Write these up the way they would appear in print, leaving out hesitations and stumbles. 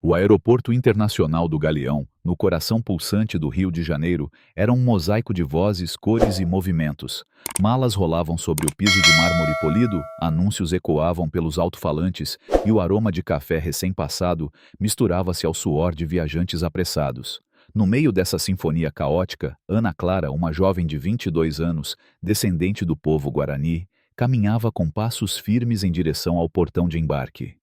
O Aeroporto Internacional do Galeão, no coração pulsante do Rio de Janeiro, era um mosaico de vozes, cores e movimentos. Malas rolavam sobre o piso de mármore polido, anúncios ecoavam pelos alto-falantes e o aroma de café recém-passado misturava-se ao suor de viajantes apressados. No meio dessa sinfonia caótica, Ana Clara, uma jovem de 22 anos, descendente do povo guarani, caminhava com passos firmes em direção ao portão de embarque.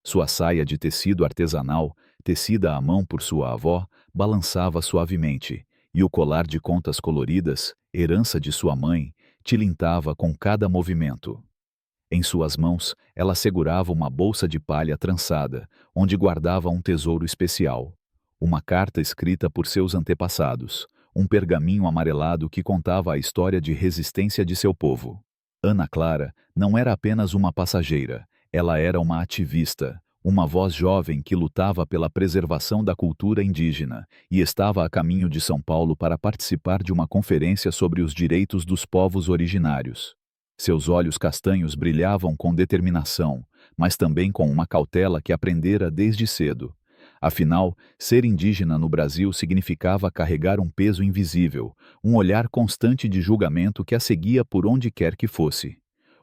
Sua saia de tecido artesanal, tecida à mão por sua avó, balançava suavemente, e o colar de contas coloridas, herança de sua mãe, tilintava com cada movimento. Em suas mãos, ela segurava uma bolsa de palha trançada, onde guardava um tesouro especial. Uma carta escrita por seus antepassados, um pergaminho amarelado que contava a história de resistência de seu povo. Ana Clara não era apenas uma passageira, ela era uma ativista, uma voz jovem que lutava pela preservação da cultura indígena e estava a caminho de São Paulo para participar de uma conferência sobre os direitos dos povos originários. Seus olhos castanhos brilhavam com determinação, mas também com uma cautela que aprendera desde cedo. Afinal, ser indígena no Brasil significava carregar um peso invisível, um olhar constante de julgamento que a seguia por onde quer que fosse.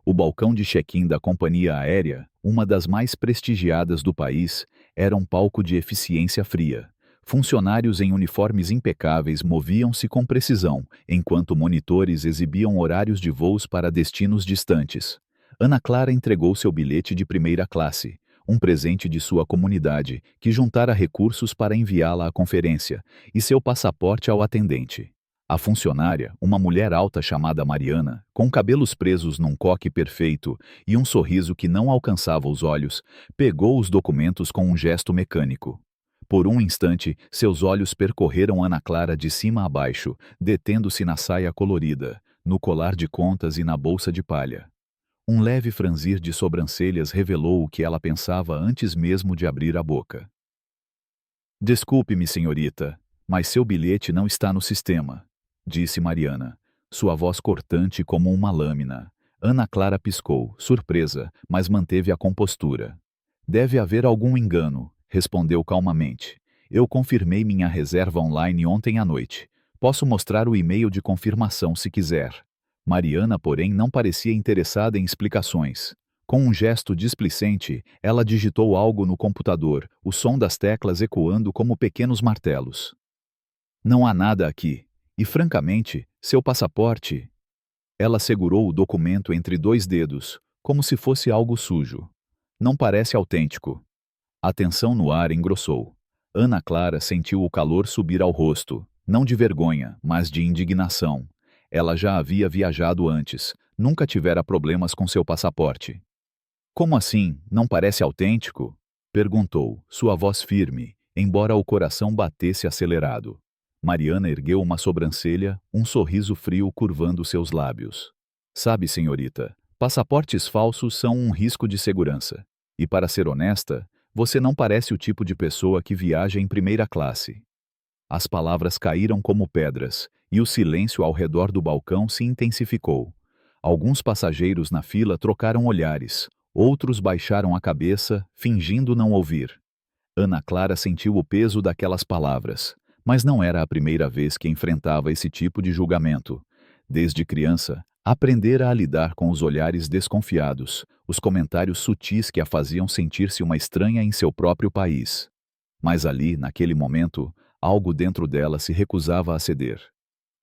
O balcão de check-in da companhia aérea, uma das mais prestigiadas do país, era um palco de eficiência fria. Funcionários em uniformes impecáveis moviam-se com precisão, enquanto monitores exibiam horários de voos para destinos distantes. Ana Clara entregou seu bilhete de primeira classe, um presente de sua comunidade, que juntara recursos para enviá-la à conferência, e seu passaporte ao atendente. A funcionária, uma mulher alta chamada Mariana, com cabelos presos num coque perfeito e um sorriso que não alcançava os olhos, pegou os documentos com um gesto mecânico. Por um instante, seus olhos percorreram Ana Clara de cima a baixo, detendo-se na saia colorida, no colar de contas e na bolsa de palha. Um leve franzir de sobrancelhas revelou o que ela pensava antes mesmo de abrir a boca. "Desculpe-me, senhorita, mas seu bilhete não está no sistema", disse Mariana, sua voz cortante como uma lâmina. Ana Clara piscou, surpresa, mas manteve a compostura. "Deve haver algum engano", respondeu calmamente. "Eu confirmei minha reserva online ontem à noite. Posso mostrar o e-mail de confirmação se quiser." Mariana, porém, não parecia interessada em explicações. Com um gesto displicente, ela digitou algo no computador, o som das teclas ecoando como pequenos martelos. "Não há nada aqui. E, francamente, seu passaporte..." Ela segurou o documento entre dois dedos, como se fosse algo sujo. "Não parece autêntico." A tensão no ar engrossou. Ana Clara sentiu o calor subir ao rosto, não de vergonha, mas de indignação. Ela já havia viajado antes, nunca tivera problemas com seu passaporte. "Como assim, não parece autêntico?" perguntou, sua voz firme, embora o coração batesse acelerado. Mariana ergueu uma sobrancelha, um sorriso frio curvando seus lábios. "Sabe, senhorita, passaportes falsos são um risco de segurança. E, para ser honesta, você não parece o tipo de pessoa que viaja em primeira classe." As palavras caíram como pedras, e o silêncio ao redor do balcão se intensificou. Alguns passageiros na fila trocaram olhares, outros baixaram a cabeça, fingindo não ouvir. Ana Clara sentiu o peso daquelas palavras, mas não era a primeira vez que enfrentava esse tipo de julgamento. Desde criança, aprendera a lidar com os olhares desconfiados, os comentários sutis que a faziam sentir-se uma estranha em seu próprio país. Mas ali, naquele momento, algo dentro dela se recusava a ceder.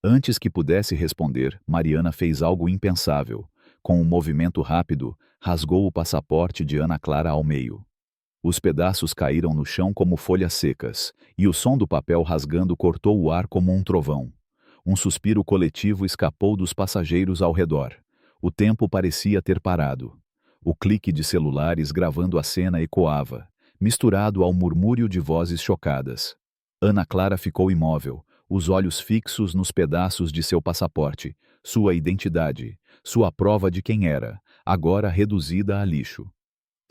Antes que pudesse responder, Mariana fez algo impensável. Com um movimento rápido, rasgou o passaporte de Ana Clara ao meio. Os pedaços caíram no chão como folhas secas, e o som do papel rasgando cortou o ar como um trovão. Um suspiro coletivo escapou dos passageiros ao redor. O tempo parecia ter parado. O clique de celulares gravando a cena ecoava, misturado ao murmúrio de vozes chocadas. Ana Clara ficou imóvel, os olhos fixos nos pedaços de seu passaporte, sua identidade, sua prova de quem era, agora reduzida a lixo.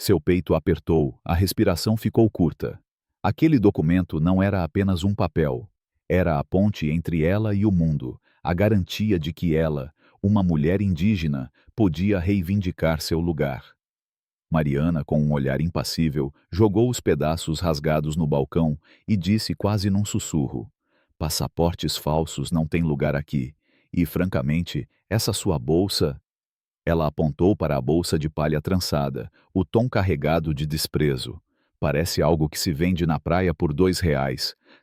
Seu peito apertou, a respiração ficou curta. Aquele documento não era apenas um papel. Era a ponte entre ela e o mundo, a garantia de que ela, uma mulher indígena, podia reivindicar seu lugar. Mariana, com um olhar impassível, jogou os pedaços rasgados no balcão e disse quase num sussurro: passaportes falsos não têm lugar aqui. E, francamente, essa sua bolsa... Ela apontou para a bolsa de palha trançada, o tom carregado de desprezo. Parece algo que se vende na praia por R$ 2.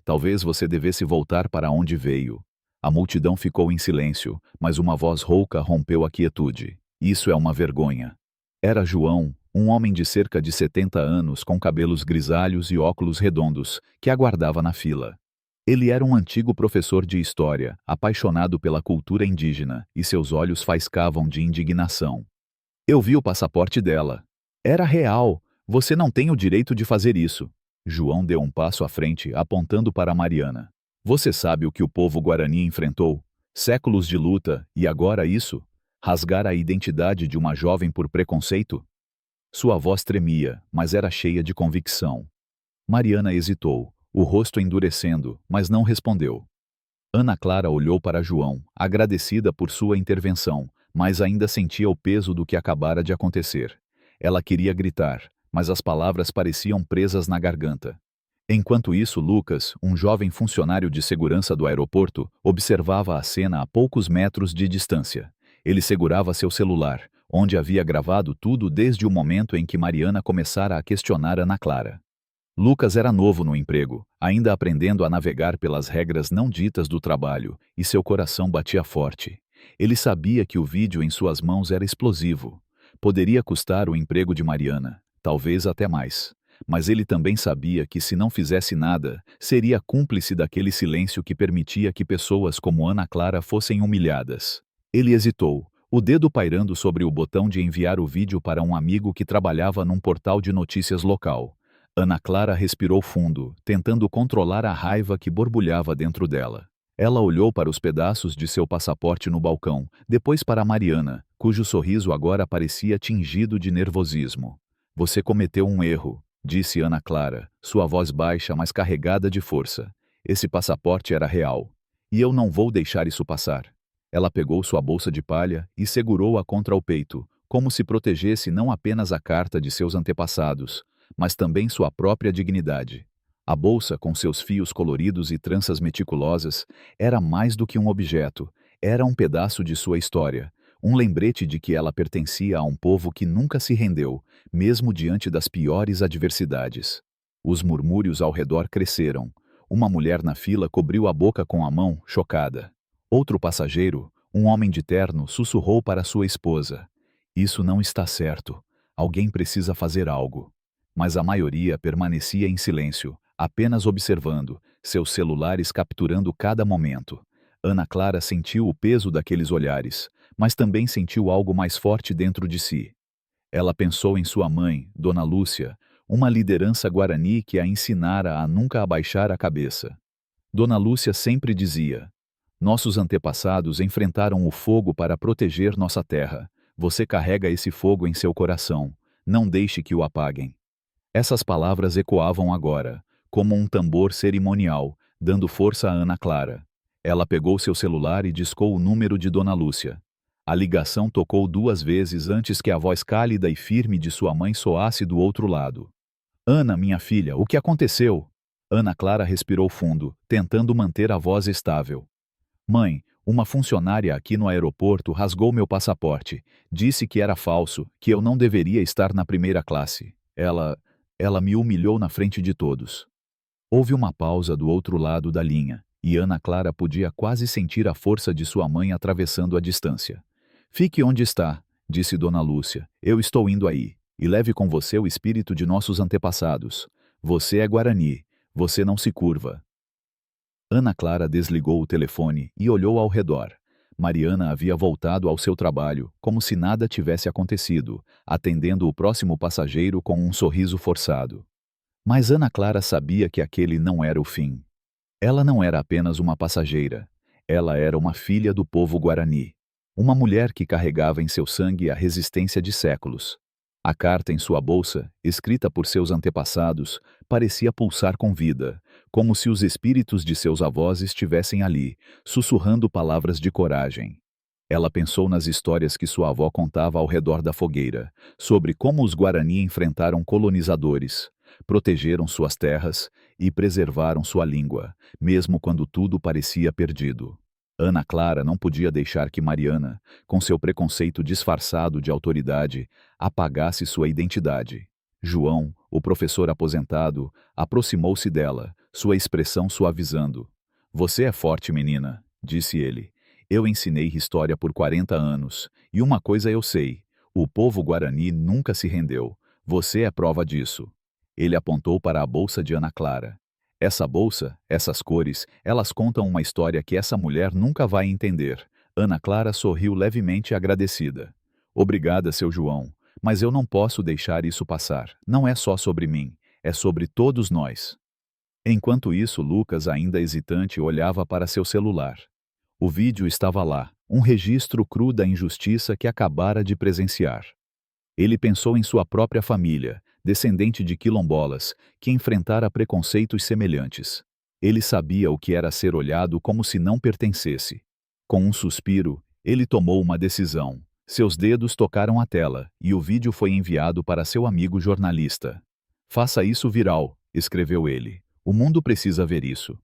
Talvez você devesse voltar para onde veio. A multidão ficou em silêncio, mas uma voz rouca rompeu a quietude. Isso é uma vergonha. Era João, um homem de cerca de 70 anos com cabelos grisalhos e óculos redondos, que aguardava na fila. Ele era um antigo professor de história, apaixonado pela cultura indígena, e seus olhos faiscavam de indignação. Eu vi o passaporte dela. Era real. Você não tem o direito de fazer isso. João deu um passo à frente, apontando para Mariana. Você sabe o que o povo guarani enfrentou? Séculos de luta, e agora isso? Rasgar a identidade de uma jovem por preconceito? Sua voz tremia, mas era cheia de convicção. Mariana hesitou, o rosto endurecendo, mas não respondeu. Ana Clara olhou para João, agradecida por sua intervenção, mas ainda sentia o peso do que acabara de acontecer. Ela queria gritar, mas as palavras pareciam presas na garganta. Enquanto isso, Lucas, um jovem funcionário de segurança do aeroporto, observava a cena a poucos metros de distância. Ele segurava seu celular, onde havia gravado tudo desde o momento em que Mariana começara a questionar Ana Clara. Lucas era novo no emprego, ainda aprendendo a navegar pelas regras não ditas do trabalho, e seu coração batia forte. Ele sabia que o vídeo em suas mãos era explosivo. Poderia custar o emprego de Mariana, talvez até mais. Mas ele também sabia que, se não fizesse nada, seria cúmplice daquele silêncio que permitia que pessoas como Ana Clara fossem humilhadas. Ele hesitou, o dedo pairando sobre o botão de enviar o vídeo para um amigo que trabalhava num portal de notícias local. Ana Clara respirou fundo, tentando controlar a raiva que borbulhava dentro dela. Ela olhou para os pedaços de seu passaporte no balcão, depois para Mariana, cujo sorriso agora parecia tingido de nervosismo. Você cometeu um erro, disse Ana Clara, sua voz baixa, mas carregada de força. Esse passaporte era real. E eu não vou deixar isso passar. Ela pegou sua bolsa de palha e segurou-a contra o peito, como se protegesse não apenas a carta de seus antepassados, mas também sua própria dignidade. A bolsa, com seus fios coloridos e tranças meticulosas, era mais do que um objeto, era um pedaço de sua história, um lembrete de que ela pertencia a um povo que nunca se rendeu, mesmo diante das piores adversidades. Os murmúrios ao redor cresceram. Uma mulher na fila cobriu a boca com a mão, chocada. Outro passageiro, um homem de terno, sussurrou para sua esposa: "Isso não está certo. Alguém precisa fazer algo." Mas a maioria permanecia em silêncio, apenas observando, seus celulares capturando cada momento. Ana Clara sentiu o peso daqueles olhares, mas também sentiu algo mais forte dentro de si. Ela pensou em sua mãe, Dona Lúcia, uma liderança guarani que a ensinara a nunca abaixar a cabeça. Dona Lúcia sempre dizia: "Nossos antepassados enfrentaram o fogo para proteger nossa terra. Você carrega esse fogo em seu coração. Não deixe que o apaguem." Essas palavras ecoavam agora, como um tambor cerimonial, dando força a Ana Clara. Ela pegou seu celular e discou o número de Dona Lúcia. A ligação tocou 2 vezes antes que a voz cálida e firme de sua mãe soasse do outro lado. "Ana, minha filha, o que aconteceu?" Ana Clara respirou fundo, tentando manter a voz estável. "Mãe, uma funcionária aqui no aeroporto rasgou meu passaporte. Disse que era falso, que eu não deveria estar na primeira classe. Ela me humilhou na frente de todos." Houve uma pausa do outro lado da linha, e Ana Clara podia quase sentir a força de sua mãe atravessando a distância. "Fique onde está", disse Dona Lúcia. "Eu estou indo aí. E leve com você o espírito de nossos antepassados. Você é Guarani. Você não se curva." Ana Clara desligou o telefone e olhou ao redor. Mariana havia voltado ao seu trabalho, como se nada tivesse acontecido, atendendo o próximo passageiro com um sorriso forçado. Mas Ana Clara sabia que aquele não era o fim. Ela não era apenas uma passageira. Ela era uma filha do povo guarani. Uma mulher que carregava em seu sangue a resistência de séculos. A carta em sua bolsa, escrita por seus antepassados, parecia pulsar com vida, como se os espíritos de seus avós estivessem ali, sussurrando palavras de coragem. Ela pensou nas histórias que sua avó contava ao redor da fogueira, sobre como os Guarani enfrentaram colonizadores, protegeram suas terras e preservaram sua língua, mesmo quando tudo parecia perdido. Ana Clara não podia deixar que Mariana, com seu preconceito disfarçado de autoridade, apagasse sua identidade. João, o professor aposentado, aproximou-se dela, sua expressão suavizando. "Você é forte, menina", disse ele. "Eu ensinei história por 40 anos, e uma coisa eu sei: o povo guarani nunca se rendeu. Você é prova disso." Ele apontou para a bolsa de Ana Clara. "Essa bolsa, essas cores, elas contam uma história que essa mulher nunca vai entender." Ana Clara sorriu levemente agradecida. "Obrigada, seu João, mas eu não posso deixar isso passar. Não é só sobre mim, é sobre todos nós." Enquanto isso, Lucas, ainda hesitante, olhava para seu celular. O vídeo estava lá, um registro cru da injustiça que acabara de presenciar. Ele pensou em sua própria família, descendente de quilombolas, que enfrentara preconceitos semelhantes. Ele sabia o que era ser olhado como se não pertencesse. Com um suspiro, ele tomou uma decisão. Seus dedos tocaram a tela, e o vídeo foi enviado para seu amigo jornalista. "Faça isso viral", escreveu ele. "O mundo precisa ver isso."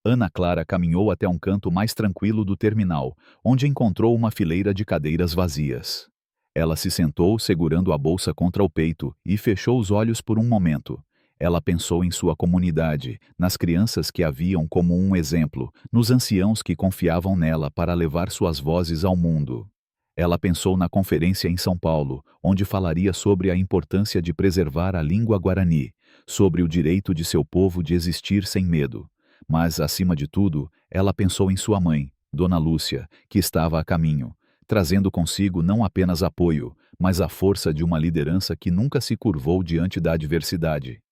Ana Clara caminhou até um canto mais tranquilo do terminal, onde encontrou uma fileira de cadeiras vazias. Ela se sentou segurando a bolsa contra o peito e fechou os olhos por um momento. Ela pensou em sua comunidade, nas crianças que a viam como um exemplo, nos anciãos que confiavam nela para levar suas vozes ao mundo. Ela pensou na conferência em São Paulo, onde falaria sobre a importância de preservar a língua guarani, sobre o direito de seu povo de existir sem medo. Mas, acima de tudo, ela pensou em sua mãe, Dona Lúcia, que estava a caminho, trazendo consigo não apenas apoio, mas a força de uma liderança que nunca se curvou diante da adversidade.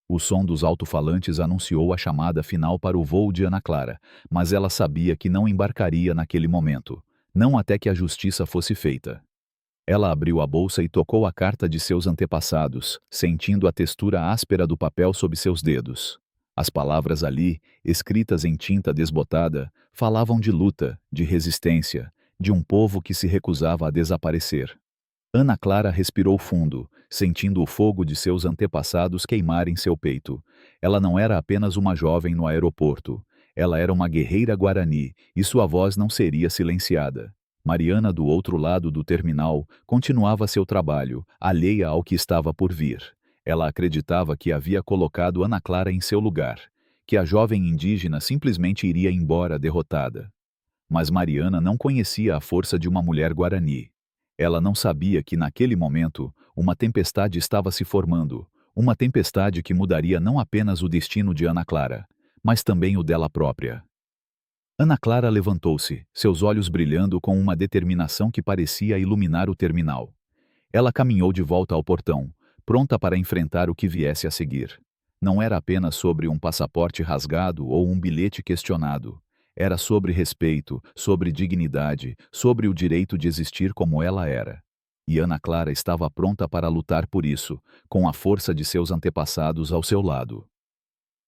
O som dos alto-falantes anunciou a chamada final para o voo de Ana Clara, mas ela sabia que não embarcaria naquele momento, não até que a justiça fosse feita. Ela abriu a bolsa e tocou a carta de seus antepassados, sentindo a textura áspera do papel sob seus dedos. As palavras ali, escritas em tinta desbotada, falavam de luta, de resistência, de um povo que se recusava a desaparecer. Ana Clara respirou fundo, sentindo o fogo de seus antepassados queimar em seu peito. Ela não era apenas uma jovem no aeroporto. Ela era uma guerreira guarani, e sua voz não seria silenciada. Mariana, do outro lado do terminal, continuava seu trabalho, alheia ao que estava por vir. Ela acreditava que havia colocado Ana Clara em seu lugar, que a jovem indígena simplesmente iria embora derrotada. Mas Mariana não conhecia a força de uma mulher guarani. Ela não sabia que naquele momento, uma tempestade estava se formando, uma tempestade que mudaria não apenas o destino de Ana Clara, mas também o dela própria. Ana Clara levantou-se, seus olhos brilhando com uma determinação que parecia iluminar o terminal. Ela caminhou de volta ao portão, pronta para enfrentar o que viesse a seguir. Não era apenas sobre um passaporte rasgado ou um bilhete questionado. Era sobre respeito, sobre dignidade, sobre o direito de existir como ela era. E Ana Clara estava pronta para lutar por isso, com a força de seus antepassados ao seu lado.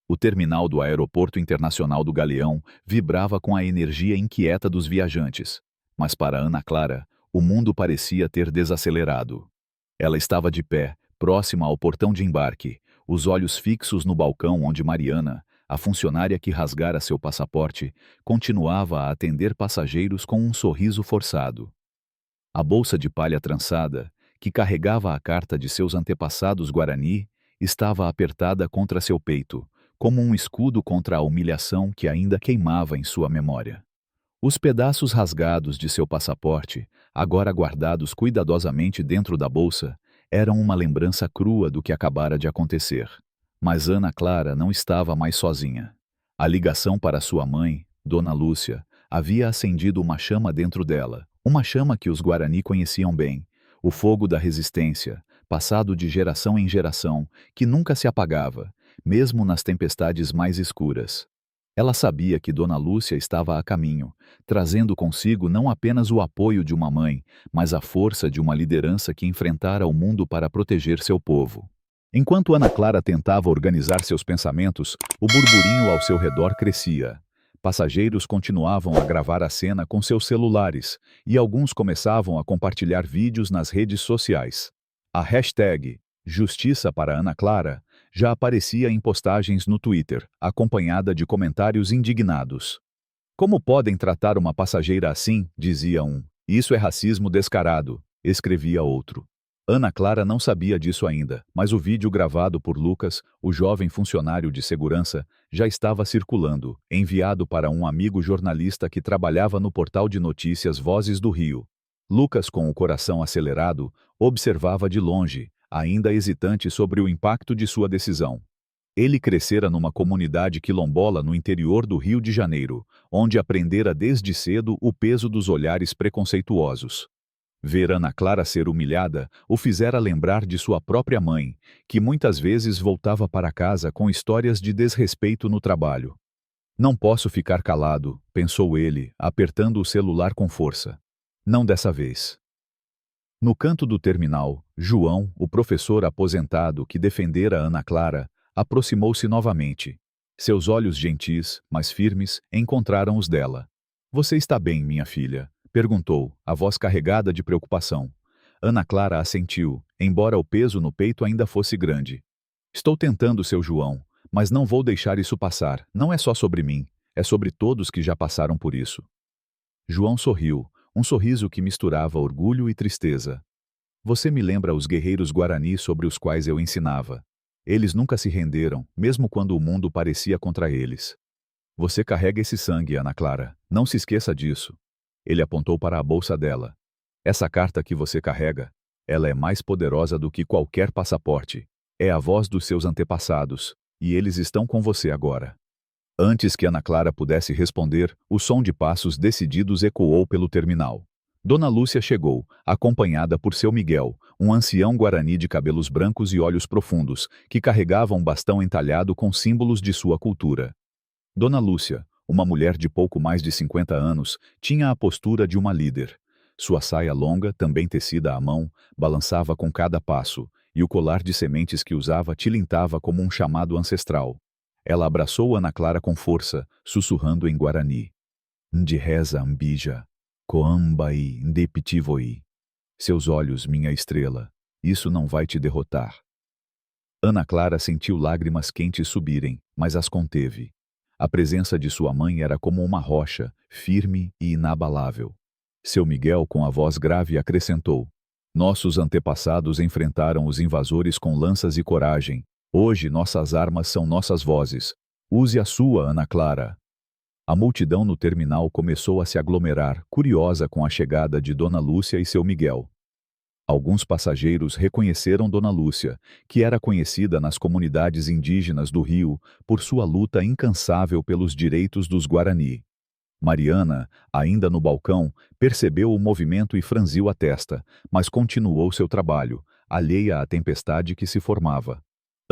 O terminal do Aeroporto Internacional do Galeão vibrava com a energia inquieta dos viajantes. Mas para Ana Clara, o mundo parecia ter desacelerado. Ela estava de pé, próxima ao portão de embarque, os olhos fixos no balcão onde Mariana, a funcionária que rasgara seu passaporte, continuava a atender passageiros com um sorriso forçado. A bolsa de palha trançada, que carregava a carta de seus antepassados guarani, estava apertada contra seu peito, como um escudo contra a humilhação que ainda queimava em sua memória. Os pedaços rasgados de seu passaporte, agora guardados cuidadosamente dentro da bolsa, eram uma lembrança crua do que acabara de acontecer. Mas Ana Clara não estava mais sozinha. A ligação para sua mãe, Dona Lúcia, havia acendido uma chama dentro dela, uma chama que os Guarani conheciam bem, o fogo da resistência, passado de geração em geração, que nunca se apagava, mesmo nas tempestades mais escuras. Ela sabia que Dona Lúcia estava a caminho, trazendo consigo não apenas o apoio de uma mãe, mas a força de uma liderança que enfrentara o mundo para proteger seu povo. Enquanto Ana Clara tentava organizar seus pensamentos, o burburinho ao seu redor crescia. Passageiros continuavam a gravar a cena com seus celulares, e alguns começavam a compartilhar vídeos nas redes sociais. A hashtag Justiça para Ana Clara já aparecia em postagens no Twitter, acompanhada de comentários indignados. Como podem tratar uma passageira assim? Dizia um. Isso é racismo descarado, escrevia outro. Ana Clara não sabia disso ainda, mas o vídeo gravado por Lucas, o jovem funcionário de segurança, já estava circulando, enviado para um amigo jornalista que trabalhava no portal de notícias Vozes do Rio. Lucas, com o coração acelerado, observava de longe, ainda hesitante sobre o impacto de sua decisão. Ele crescera numa comunidade quilombola no interior do Rio de Janeiro, onde aprendera desde cedo o peso dos olhares preconceituosos. Ver Ana Clara ser humilhada o fizera lembrar de sua própria mãe, que muitas vezes voltava para casa com histórias de desrespeito no trabalho. Não posso ficar calado, pensou ele, apertando o celular com força. Não dessa vez. No canto do terminal, João, o professor aposentado que defendera Ana Clara, aproximou-se novamente. Seus olhos gentis, mas firmes, encontraram os dela. Você está bem, minha filha? Perguntou, a voz carregada de preocupação. Ana Clara assentiu, embora o peso no peito ainda fosse grande. Estou tentando, seu João, mas não vou deixar isso passar. Não é só sobre mim, é sobre todos que já passaram por isso. João sorriu, um sorriso que misturava orgulho e tristeza. Você me lembra os guerreiros guarani sobre os quais eu ensinava. Eles nunca se renderam, mesmo quando o mundo parecia contra eles. Você carrega esse sangue, Ana Clara. Não se esqueça disso. Ele apontou para a bolsa dela. Essa carta que você carrega, ela é mais poderosa do que qualquer passaporte. É a voz dos seus antepassados, e eles estão com você agora. Antes que Ana Clara pudesse responder, o som de passos decididos ecoou pelo terminal. Dona Lúcia chegou, acompanhada por seu Miguel, um ancião guarani de cabelos brancos e olhos profundos, que carregava um bastão entalhado com símbolos de sua cultura. Dona Lúcia, uma mulher de pouco mais de 50 anos, tinha a postura de uma líder. Sua saia longa, também tecida à mão, balançava com cada passo, e o colar de sementes que usava tilintava como um chamado ancestral. Ela abraçou Ana Clara com força, sussurrando em guarani. Ndiheza ambija, coambai ndepitivoi. Seus olhos, minha estrela, isso não vai te derrotar. Ana Clara sentiu lágrimas quentes subirem, mas as conteve. A presença de sua mãe era como uma rocha, firme e inabalável. Seu Miguel, com a voz grave, acrescentou. Nossos antepassados enfrentaram os invasores com lanças e coragem. Hoje nossas armas são nossas vozes. Use a sua, Ana Clara. A multidão no terminal começou a se aglomerar, curiosa com a chegada de Dona Lúcia e seu Miguel. Alguns passageiros reconheceram Dona Lúcia, que era conhecida nas comunidades indígenas do Rio por sua luta incansável pelos direitos dos Guarani. Mariana, ainda no balcão, percebeu o movimento e franziu a testa, mas continuou seu trabalho, alheia à tempestade que se formava.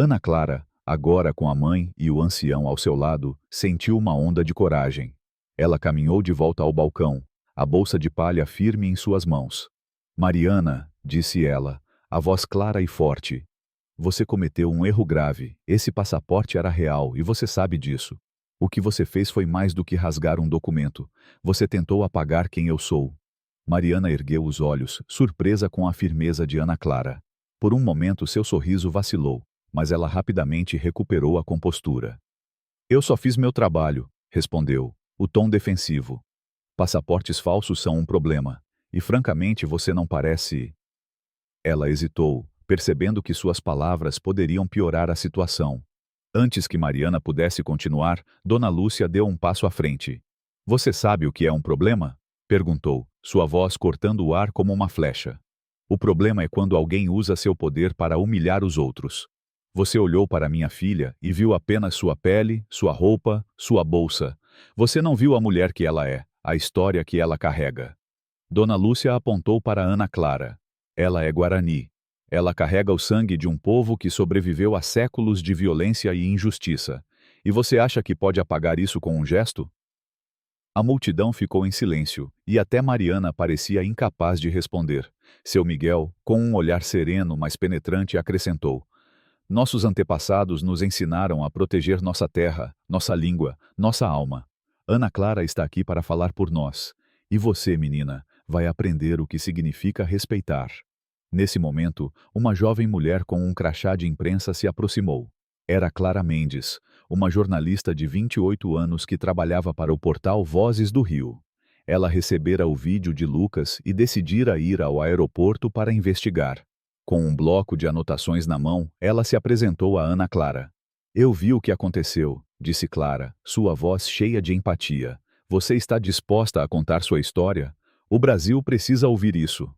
Ana Clara, agora com a mãe e o ancião ao seu lado, sentiu uma onda de coragem. Ela caminhou de volta ao balcão, a bolsa de palha firme em suas mãos. Mariana, disse ela, a voz clara e forte. Você cometeu um erro grave. Esse passaporte era real e você sabe disso. O que você fez foi mais do que rasgar um documento. Você tentou apagar quem eu sou. Mariana ergueu os olhos, surpresa com a firmeza de Ana Clara. Por um momento seu sorriso vacilou, mas ela rapidamente recuperou a compostura. Eu só fiz meu trabalho, respondeu, o tom defensivo. Passaportes falsos são um problema, e francamente você não parece... Ela hesitou, percebendo que suas palavras poderiam piorar a situação. Antes que Mariana pudesse continuar, Dona Lúcia deu um passo à frente. Você sabe o que é um problema? Perguntou, sua voz cortando o ar como uma flecha. O problema é quando alguém usa seu poder para humilhar os outros. Você olhou para minha filha e viu apenas sua pele, sua roupa, sua bolsa. Você não viu a mulher que ela é, a história que ela carrega. Dona Lúcia apontou para Ana Clara. Ela é Guarani. Ela carrega o sangue de um povo que sobreviveu a séculos de violência e injustiça. E você acha que pode apagar isso com um gesto? A multidão ficou em silêncio, e até Mariana parecia incapaz de responder. Seu Miguel, com um olhar sereno, mas penetrante, acrescentou. Nossos antepassados nos ensinaram a proteger nossa terra, nossa língua, nossa alma. Ana Clara está aqui para falar por nós. E você, menina, vai aprender o que significa respeitar. Nesse momento, uma jovem mulher com um crachá de imprensa se aproximou. Era Clara Mendes, uma jornalista de 28 anos que trabalhava para o portal Vozes do Rio. Ela recebera o vídeo de Lucas e decidira ir ao aeroporto para investigar. Com um bloco de anotações na mão, ela se apresentou a Ana Clara. Eu vi o que aconteceu, disse Clara, sua voz cheia de empatia. Você está disposta a contar sua história? O Brasil precisa ouvir isso.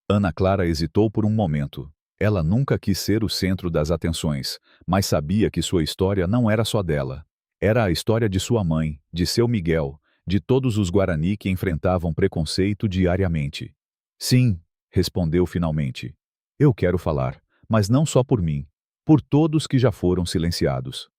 Ana Clara hesitou por um momento. Ela nunca quis ser o centro das atenções, mas sabia que sua história não era só dela. Era a história de sua mãe, de seu Miguel, de todos os Guarani que enfrentavam preconceito diariamente. Sim, respondeu finalmente. Eu quero falar, mas não só por mim, por todos que já foram silenciados.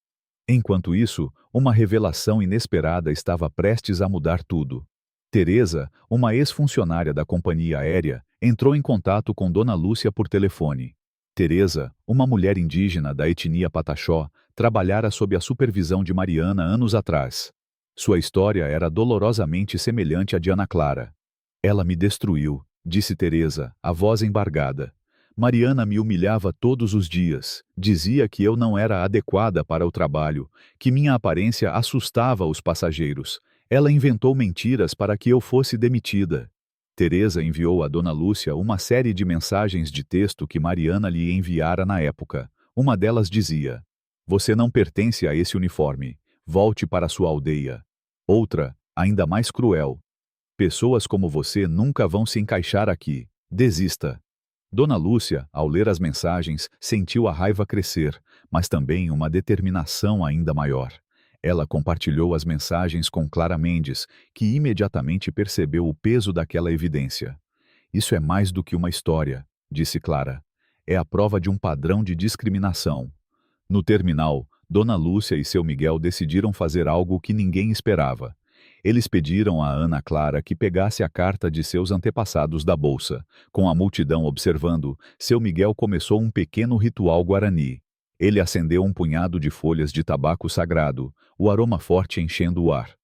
Enquanto isso, uma revelação inesperada estava prestes a mudar tudo. Teresa, uma ex-funcionária da companhia aérea, entrou em contato com Dona Lúcia por telefone. Teresa, uma mulher indígena da etnia Pataxó, trabalhara sob a supervisão de Mariana anos atrás. Sua história era dolorosamente semelhante à de Ana Clara. Ela me destruiu, disse Teresa, a voz embargada. Mariana me humilhava todos os dias, dizia que eu não era adequada para o trabalho, que minha aparência assustava os passageiros. Ela inventou mentiras para que eu fosse demitida. Teresa enviou a Dona Lúcia uma série de mensagens de texto que Mariana lhe enviara na época. Uma delas dizia: Você não pertence a esse uniforme. Volte para sua aldeia. Outra, ainda mais cruel: Pessoas como você nunca vão se encaixar aqui. Desista. Dona Lúcia, ao ler as mensagens, sentiu a raiva crescer, mas também uma determinação ainda maior. Ela compartilhou as mensagens com Clara Mendes, que imediatamente percebeu o peso daquela evidência. Isso é mais do que uma história, disse Clara. É a prova de um padrão de discriminação. No terminal, Dona Lúcia e seu Miguel decidiram fazer algo que ninguém esperava. Eles pediram a Ana Clara que pegasse a carta de seus antepassados da bolsa. Com a multidão observando, seu Miguel começou um pequeno ritual guarani. Ele acendeu um punhado de folhas de tabaco sagrado, o aroma forte enchendo o ar.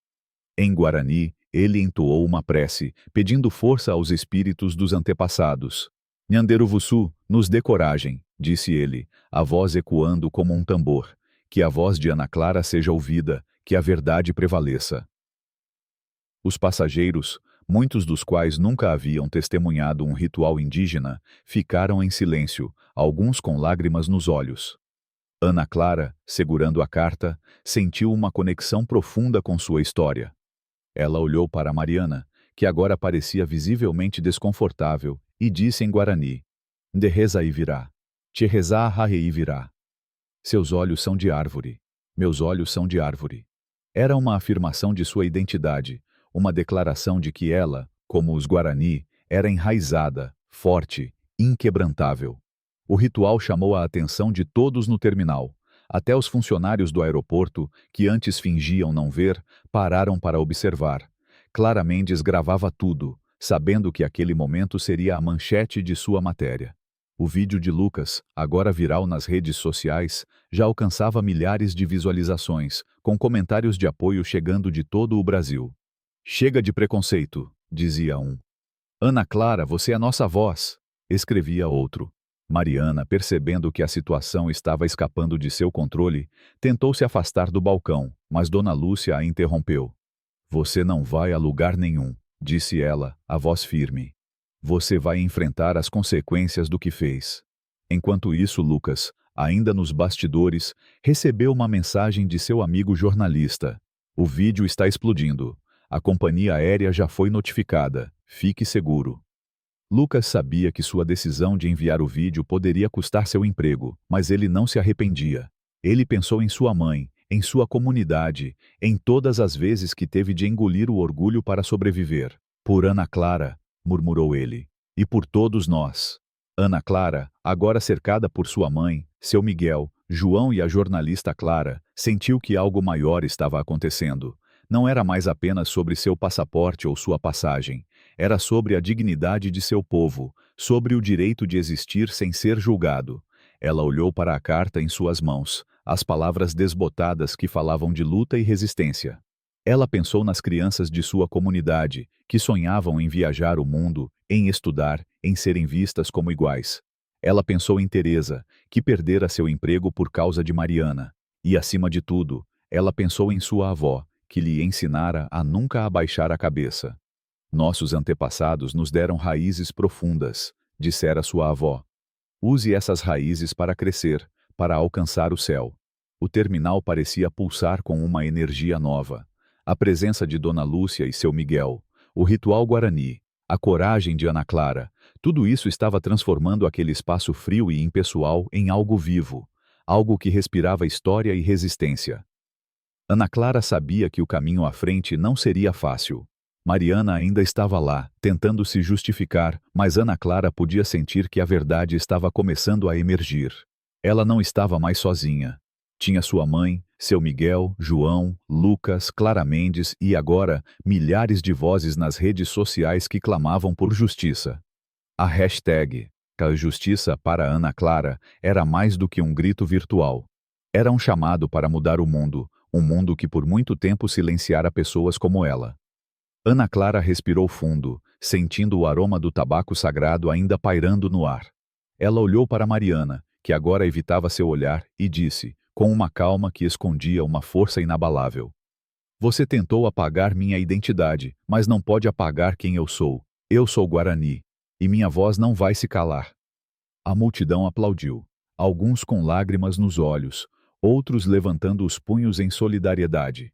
Em Guarani, ele entoou uma prece, pedindo força aos espíritos dos antepassados. Nhanderuvuçu, nos dê coragem, disse ele, a voz ecoando como um tambor. Que a voz de Ana Clara seja ouvida, que a verdade prevaleça. Os passageiros, muitos dos quais nunca haviam testemunhado um ritual indígena, ficaram em silêncio, alguns com lágrimas nos olhos. Ana Clara, segurando a carta, sentiu uma conexão profunda com sua história. Ela olhou para Mariana, que agora parecia visivelmente desconfortável, e disse em Guarani: Nderreza virá. Tcherreza harrei virá. Seus olhos são de árvore. Meus olhos são de árvore. Era uma afirmação de sua identidade, uma declaração de que ela, como os Guarani, era enraizada, forte, inquebrantável. O ritual chamou a atenção de todos no terminal. Até os funcionários do aeroporto, que antes fingiam não ver, pararam para observar. Clara Mendes gravava tudo, sabendo que aquele momento seria a manchete de sua matéria. O vídeo de Lucas, agora viral nas redes sociais, já alcançava milhares de visualizações, com comentários de apoio chegando de todo o Brasil. Chega de preconceito, dizia um. Ana Clara, você é nossa voz, escrevia outro. Mariana, percebendo que a situação estava escapando de seu controle, tentou se afastar do balcão, mas Dona Lúcia a interrompeu. Você não vai a lugar nenhum, disse ela, a voz firme. Você vai enfrentar as consequências do que fez. Enquanto isso, Lucas, ainda nos bastidores, recebeu uma mensagem de seu amigo jornalista. O vídeo está explodindo. A companhia aérea já foi notificada. Fique seguro. Lucas sabia que sua decisão de enviar o vídeo poderia custar seu emprego, mas ele não se arrependia. Ele pensou em sua mãe, em sua comunidade, em todas as vezes que teve de engolir o orgulho para sobreviver. Por Ana Clara, murmurou ele, e por todos nós. Ana Clara, agora cercada por sua mãe, seu Miguel, João e a jornalista Clara, sentiu que algo maior estava acontecendo. Não era mais apenas sobre seu passaporte ou sua passagem. Era sobre a dignidade de seu povo, sobre o direito de existir sem ser julgado. Ela olhou para a carta em suas mãos, as palavras desbotadas que falavam de luta e resistência. Ela pensou nas crianças de sua comunidade, que sonhavam em viajar o mundo, em estudar, em serem vistas como iguais. Ela pensou em Teresa, que perdera seu emprego por causa de Mariana. E, acima de tudo, ela pensou em sua avó, que lhe ensinara a nunca abaixar a cabeça. Nossos antepassados nos deram raízes profundas, dissera sua avó. Use essas raízes para crescer, para alcançar o céu. O terminal parecia pulsar com uma energia nova. A presença de Dona Lúcia e seu Miguel, o ritual guarani, a coragem de Ana Clara, tudo isso estava transformando aquele espaço frio e impessoal em algo vivo, algo que respirava história e resistência. Ana Clara sabia que o caminho à frente não seria fácil. Mariana ainda estava lá, tentando se justificar, mas Ana Clara podia sentir que a verdade estava começando a emergir. Ela não estava mais sozinha. Tinha sua mãe, seu Miguel, João, Lucas, Clara Mendes e agora milhares de vozes nas redes sociais que clamavam por justiça. A hashtag #Justiça para Ana Clara era mais do que um grito virtual. Era um chamado para mudar o mundo, um mundo que por muito tempo silenciara pessoas como ela. Ana Clara respirou fundo, sentindo o aroma do tabaco sagrado ainda pairando no ar. Ela olhou para Mariana, que agora evitava seu olhar, e disse, com uma calma que escondia uma força inabalável: Você tentou apagar minha identidade, mas não pode apagar quem eu sou. Eu sou Guarani, e minha voz não vai se calar. A multidão aplaudiu, alguns com lágrimas nos olhos, outros levantando os punhos em solidariedade.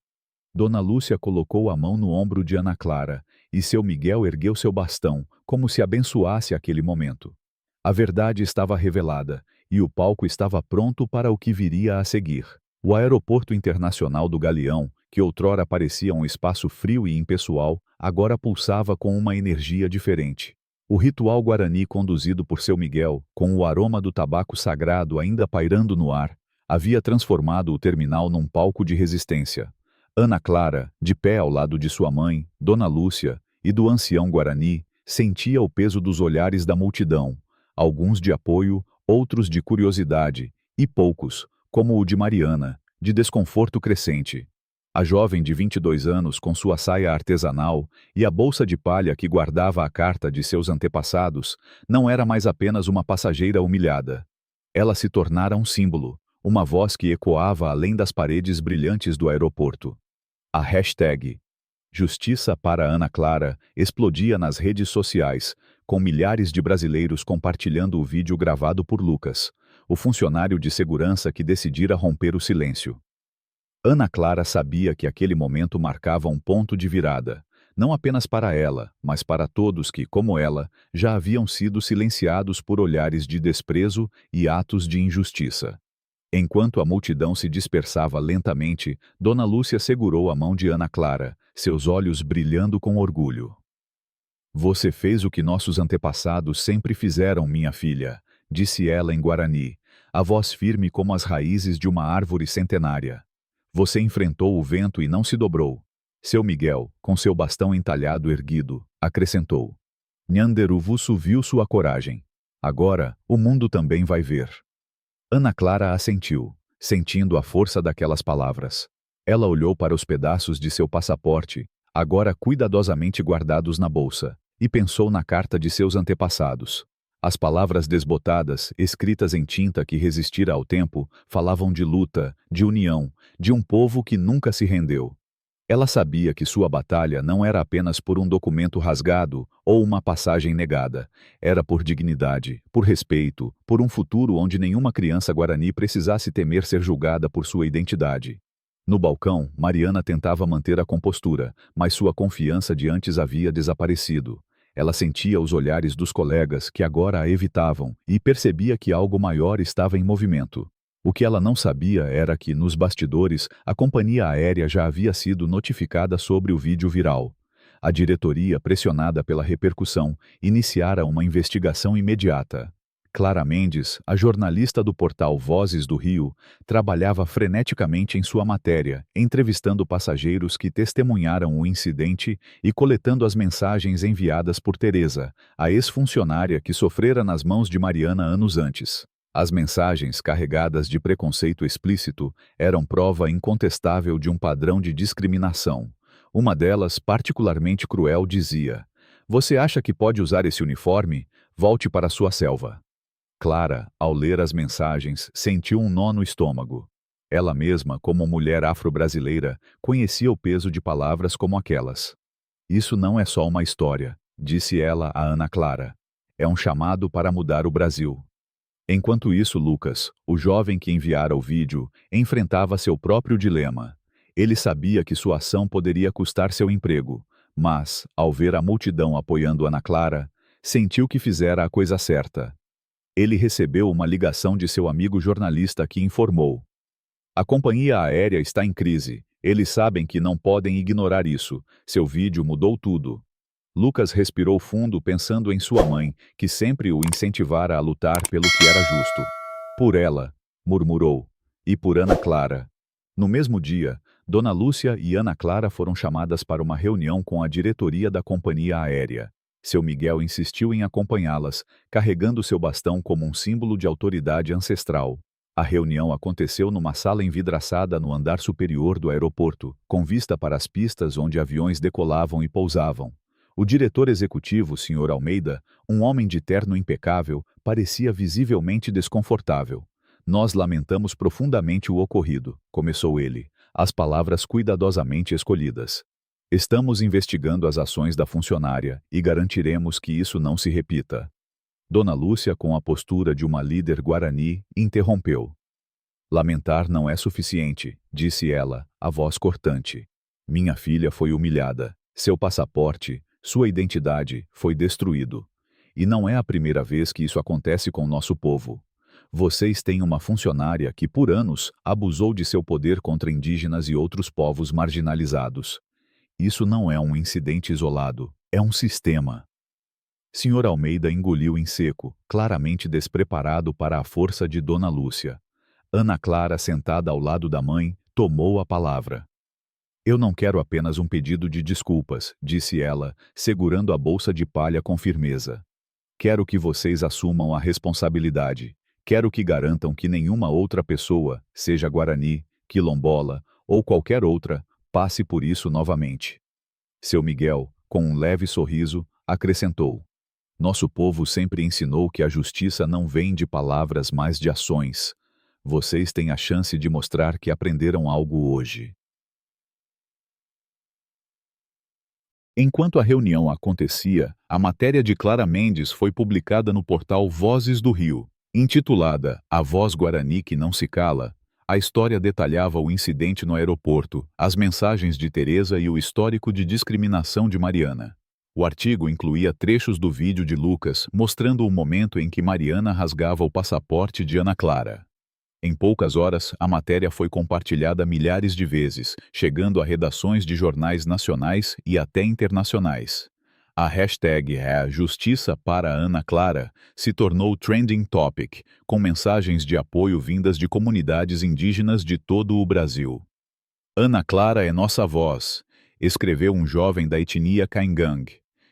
Dona Lúcia colocou a mão no ombro de Ana Clara, e seu Miguel ergueu seu bastão, como se abençoasse aquele momento. A verdade estava revelada, e o palco estava pronto para o que viria a seguir. O aeroporto internacional do Galeão, que outrora parecia um espaço frio e impessoal, agora pulsava com uma energia diferente. O ritual guarani conduzido por seu Miguel, com o aroma do tabaco sagrado ainda pairando no ar, havia transformado o terminal num palco de resistência. Ana Clara, de pé ao lado de sua mãe, Dona Lúcia, e do ancião Guarani, sentia o peso dos olhares da multidão, alguns de apoio, outros de curiosidade, e poucos, como o de Mariana, de desconforto crescente. A jovem de 22 anos, com sua saia artesanal e a bolsa de palha que guardava a carta de seus antepassados, não era mais apenas uma passageira humilhada. Ela se tornara um símbolo, uma voz que ecoava além das paredes brilhantes do aeroporto. A hashtag Justiça para Ana Clara explodia nas redes sociais, com milhares de brasileiros compartilhando o vídeo gravado por Lucas, o funcionário de segurança que decidira romper o silêncio. Ana Clara sabia que aquele momento marcava um ponto de virada, não apenas para ela, mas para todos que, como ela, já haviam sido silenciados por olhares de desprezo e atos de injustiça. Enquanto a multidão se dispersava lentamente, Dona Lúcia segurou a mão de Ana Clara, seus olhos brilhando com orgulho. Você fez o que nossos antepassados sempre fizeram, minha filha, disse ela em Guarani, a voz firme como as raízes de uma árvore centenária. Você enfrentou o vento e não se dobrou. Seu Miguel, com seu bastão entalhado erguido, acrescentou. Nhanderuvuçu viu sua coragem. Agora, o mundo também vai ver. Ana Clara assentiu, sentindo a força daquelas palavras. Ela olhou para os pedaços de seu passaporte, agora cuidadosamente guardados na bolsa, e pensou na carta de seus antepassados. As palavras desbotadas, escritas em tinta que resistira ao tempo, falavam de luta, de união, de um povo que nunca se rendeu. Ela sabia que sua batalha não era apenas por um documento rasgado ou uma passagem negada. Era por dignidade, por respeito, por um futuro onde nenhuma criança guarani precisasse temer ser julgada por sua identidade. No balcão, Mariana tentava manter a compostura, mas sua confiança de antes havia desaparecido. Ela sentia os olhares dos colegas que agora a evitavam e percebia que algo maior estava em movimento. O que ela não sabia era que, nos bastidores, a companhia aérea já havia sido notificada sobre o vídeo viral. A diretoria, pressionada pela repercussão, iniciara uma investigação imediata. Clara Mendes, a jornalista do portal Vozes do Rio, trabalhava freneticamente em sua matéria, entrevistando passageiros que testemunharam o incidente e coletando as mensagens enviadas por Teresa, a ex-funcionária que sofrera nas mãos de Mariana anos antes. As mensagens, carregadas de preconceito explícito, eram prova incontestável de um padrão de discriminação, Uma delas, particularmente cruel, dizia: "Você acha que pode usar esse uniforme? Volte para sua selva." Clara, ao ler as mensagens, sentiu um nó no estômago. Ela mesma, como mulher afro-brasileira, conhecia o peso de palavras como aquelas. "Isso não é só uma história", disse ela a Ana Clara. "É um chamado para mudar o Brasil." Enquanto isso, Lucas, o jovem que enviara o vídeo, enfrentava seu próprio dilema. Ele sabia que sua ação poderia custar seu emprego, mas, ao ver a multidão apoiando Ana Clara, sentiu que fizera a coisa certa. Ele recebeu uma ligação de seu amigo jornalista que informou: "A companhia aérea está em crise. Eles sabem que não podem ignorar isso. Seu vídeo mudou tudo." Lucas respirou fundo pensando em sua mãe, que sempre o incentivara a lutar pelo que era justo. "Por ela", murmurou, "e por Ana Clara." No mesmo dia, Dona Lúcia e Ana Clara foram chamadas para uma reunião com a diretoria da companhia aérea. Seu Miguel insistiu em acompanhá-las, carregando seu bastão como um símbolo de autoridade ancestral. A reunião aconteceu numa sala envidraçada no andar superior do aeroporto, com vista para as pistas onde aviões decolavam e pousavam. O diretor executivo, Sr. Almeida, um homem de terno impecável, parecia visivelmente desconfortável. "Nós lamentamos profundamente o ocorrido", começou ele, as palavras cuidadosamente escolhidas. "Estamos investigando as ações da funcionária e garantiremos que isso não se repita." Dona Lúcia, com a postura de uma líder guarani, interrompeu. "Lamentar não é suficiente", disse ela, a voz cortante. "Minha filha foi humilhada. Seu passaporte, sua identidade, foi destruído. E não é a primeira vez que isso acontece com nosso povo. Vocês têm uma funcionária que, por anos, abusou de seu poder contra indígenas e outros povos marginalizados. Isso não é um incidente isolado, é um sistema." Sr. Almeida engoliu em seco, claramente despreparado para a força de Dona Lúcia. Ana Clara, sentada ao lado da mãe, tomou a palavra. "Eu não quero apenas um pedido de desculpas", disse ela, segurando a bolsa de palha com firmeza. "Quero que vocês assumam a responsabilidade. Quero que garantam que nenhuma outra pessoa, seja guarani, quilombola ou qualquer outra, passe por isso novamente." Seu Miguel, com um leve sorriso, acrescentou: "Nosso povo sempre ensinou que a justiça não vem de palavras, mas de ações. Vocês têm a chance de mostrar que aprenderam algo hoje." Enquanto a reunião acontecia, a matéria de Clara Mendes foi publicada no portal Vozes do Rio. Intitulada "A Voz Guarani que Não Se Cala", a história detalhava o incidente no aeroporto, as mensagens de Teresa e o histórico de discriminação de Mariana. O artigo incluía trechos do vídeo de Lucas, mostrando o momento em que Mariana rasgava o passaporte de Ana Clara. Em poucas horas, a matéria foi compartilhada milhares de vezes, chegando a redações de jornais nacionais e até internacionais. A hashtag #Justiça para Ana Clara se tornou trending topic, com mensagens de apoio vindas de comunidades indígenas de todo o Brasil. "Ana Clara é nossa voz", escreveu um jovem da etnia Caingang.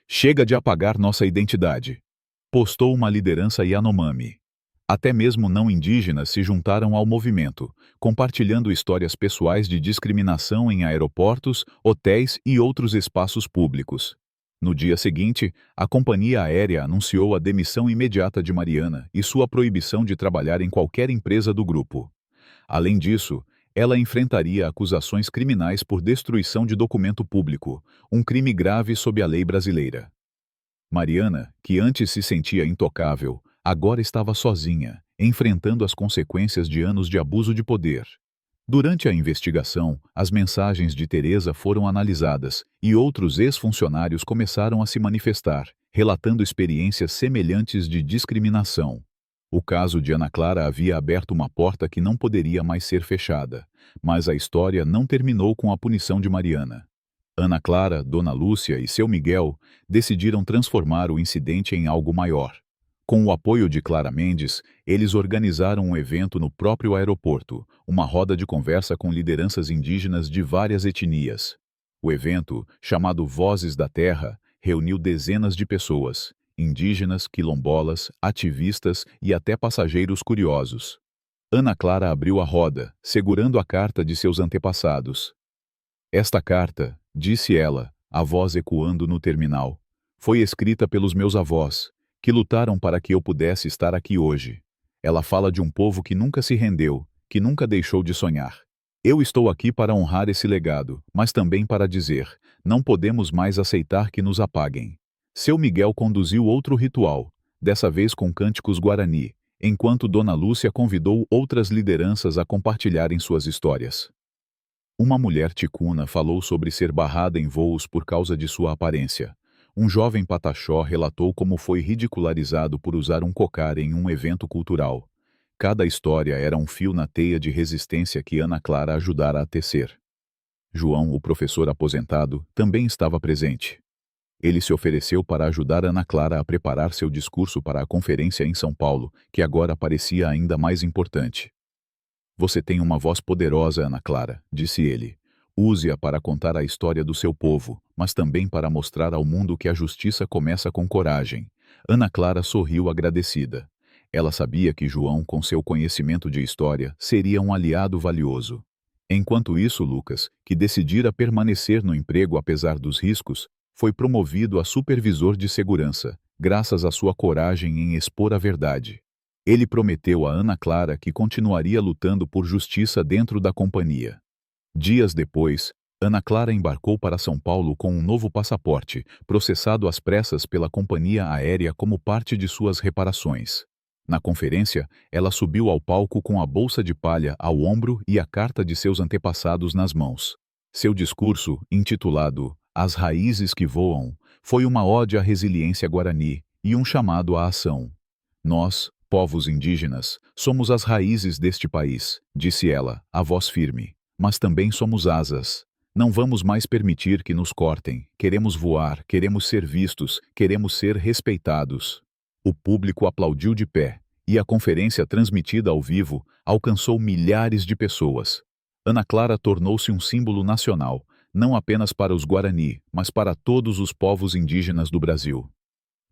"Chega de apagar nossa identidade", postou uma liderança Yanomami. Até mesmo não indígenas se juntaram ao movimento, compartilhando histórias pessoais de discriminação em aeroportos, hotéis e outros espaços públicos. No dia seguinte, a companhia aérea anunciou a demissão imediata de Mariana e sua proibição de trabalhar em qualquer empresa do grupo. Além disso, ela enfrentaria acusações criminais por destruição de documento público, um crime grave sob a lei brasileira. Mariana, que antes se sentia intocável, agora estava sozinha, enfrentando as consequências de anos de abuso de poder. Durante a investigação, as mensagens de Teresa foram analisadas e outros ex-funcionários começaram a se manifestar, relatando experiências semelhantes de discriminação. O caso de Ana Clara havia aberto uma porta que não poderia mais ser fechada, mas a história não terminou com a punição de Mariana. Ana Clara, Dona Lúcia e seu Miguel decidiram transformar o incidente em algo maior. Com o apoio de Clara Mendes, eles organizaram um evento no próprio aeroporto, uma roda de conversa com lideranças indígenas de várias etnias. O evento, chamado Vozes da Terra, reuniu dezenas de pessoas, indígenas, quilombolas, ativistas e até passageiros curiosos. Ana Clara abriu a roda, segurando a carta de seus antepassados. Esta carta, disse ela, a voz ecoando no terminal. Foi escrita pelos meus avós, que lutaram para que eu pudesse estar aqui hoje. Ela fala de um povo que nunca se rendeu, que nunca deixou de sonhar. Eu estou aqui para honrar esse legado, mas também para dizer: não podemos mais aceitar que nos apaguem. Seu Miguel conduziu outro ritual, dessa vez com cânticos guarani, enquanto Dona Lúcia convidou outras lideranças a compartilharem suas histórias. Uma mulher ticuna falou sobre ser barrada em voos por causa de sua aparência. Um jovem pataxó relatou como foi ridicularizado por usar um cocar em um evento cultural. Cada história era um fio na teia de resistência que Ana Clara ajudara a tecer. João, o professor aposentado, também estava presente. Ele se ofereceu para ajudar Ana Clara a preparar seu discurso para a conferência em São Paulo, que agora parecia ainda mais importante. Você tem uma voz poderosa, Ana Clara, disse ele. Use-a para contar a história do seu povo, mas também para mostrar ao mundo que a justiça começa com coragem. Ana Clara sorriu agradecida. Ela sabia que João, com seu conhecimento de história, seria um aliado valioso. Enquanto isso, Lucas, que decidira permanecer no emprego apesar dos riscos, foi promovido a supervisor de segurança, graças à sua coragem em expor a verdade. Ele prometeu a Ana Clara que continuaria lutando por justiça dentro da companhia. Dias depois, Ana Clara embarcou para São Paulo com um novo passaporte, processado às pressas pela companhia aérea como parte de suas reparações. Na conferência, ela subiu ao palco com a bolsa de palha ao ombro e a carta de seus antepassados nas mãos. Seu discurso, intitulado As Raízes que Voam, foi uma ode à resiliência guarani e um chamado à ação. Nós, povos indígenas, somos as raízes deste país, disse ela, a voz firme. Mas também somos asas. Não vamos mais permitir que nos cortem. Queremos voar, queremos ser vistos, queremos ser respeitados. O público aplaudiu de pé, e a conferência transmitida ao vivo alcançou milhares de pessoas. Ana Clara tornou-se um símbolo nacional, não apenas para os Guarani, mas para todos os povos indígenas do Brasil.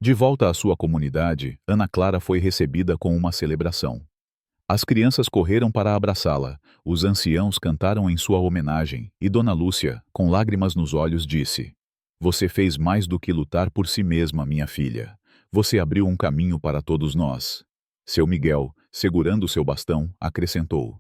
De volta à sua comunidade, Ana Clara foi recebida com uma celebração. As crianças correram para abraçá-la, os anciãos cantaram em sua homenagem, e Dona Lúcia, com lágrimas nos olhos, disse: Você fez mais do que lutar por si mesma, minha filha. Você abriu um caminho para todos nós. Seu Miguel, segurando seu bastão, acrescentou: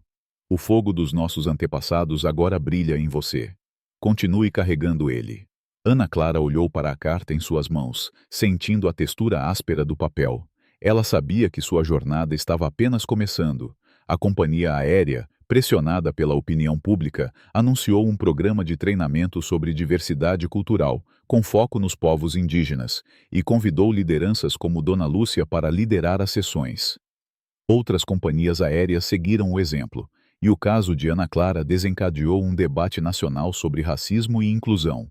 O fogo dos nossos antepassados agora brilha em você. Continue carregando ele. Ana Clara olhou para a carta em suas mãos, sentindo a textura áspera do papel. Ela sabia que sua jornada estava apenas começando. A companhia aérea, pressionada pela opinião pública, anunciou um programa de treinamento sobre diversidade cultural, com foco nos povos indígenas, e convidou lideranças como Dona Lúcia para liderar as sessões. Outras companhias aéreas seguiram o exemplo, e o caso de Ana Clara desencadeou um debate nacional sobre racismo e inclusão.